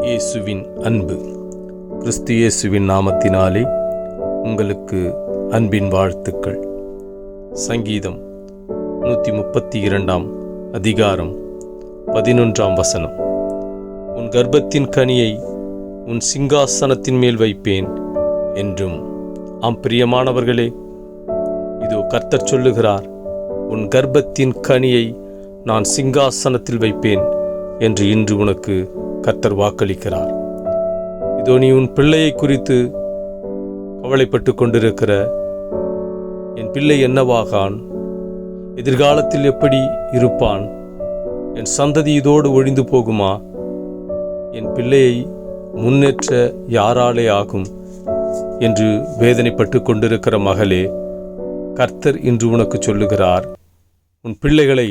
இயேசுவின் அன்பு. கிறிஸ்து இயேசுவின் நாமத்தினாலே உங்களுக்கு அன்பின் வாழ்த்துக்கள். சங்கீதம் 132 அதிகாரம் 11 உன் கர்ப்பத்தின் கனியை உன் சிங்காசனத்தின் மேல் வைப்பேன் என்றும். ஆம் பிரியமானவர்களே, இதோ கர்த்தர் சொல்லுகிறார், உன் கர்ப்பத்தின் கனியை நான் சிங்காசனத்தில் வைப்பேன் என்று இன்று உனக்கு கர்த்தர் வாக்களிக்கிறார். இதோ நீ உன் பிள்ளையை குறித்து கவலைப்பட்டு கொண்டிருக்கிற, என் பிள்ளை என்னவாகான், எதிர்காலத்தில் எப்படி இருப்பான், என் சந்ததி இதோடு ஒழிந்து போகுமா, என் பிள்ளையை முன்னேற்ற யாராலே ஆகும் என்று வேதனைப்பட்டு கொண்டிருக்கிற மகளே, கர்த்தர் இன்று உனக்கு சொல்லுகிறார், உன் பிள்ளைகளை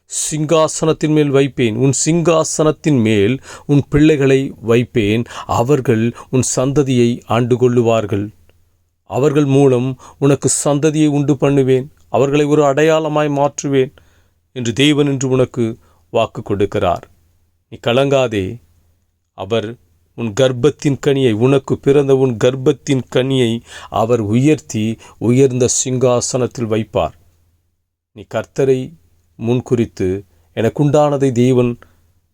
சிங்காசனத்தின் மேல் வைப்பேன், உன் சிங்காசனத்தின் மேல் உன் பிள்ளைகளை வைப்பேன். அவர்கள் உன் சந்ததியை ஆண்டு கொள்ளுவார்கள். அவர்கள் மூலம் உனக்கு சந்ததியை உண்டு பண்ணுவேன். அவர்களை ஒரு அடையாளமாய் மாற்றுவேன் என்று தேவன் இன்று உனக்கு வாக்கு கொடுக்கிறார். நீ கலங்காதே. அவர் உன் கர்ப்பத்தின் கனியை, உனக்கு பிறந்த உன் கர்ப்பத்தின் கனியை அவர் உயர்த்தி உயர்ந்த சிங்காசனத்தில் வைப்பார். நீ கர்த்தரை முன்குறித்து எனக்குண்டானதை தேவன்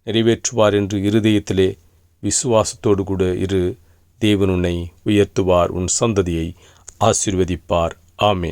நிறைவேற்றுவார் என்று இருதயத்திலே விசுவாசத்தோடு கூட இரு. தேவன் உன்னை உயர்த்துவார், உன் சந்ததியை ஆசீர்வதிப்பார். ஆமேன்.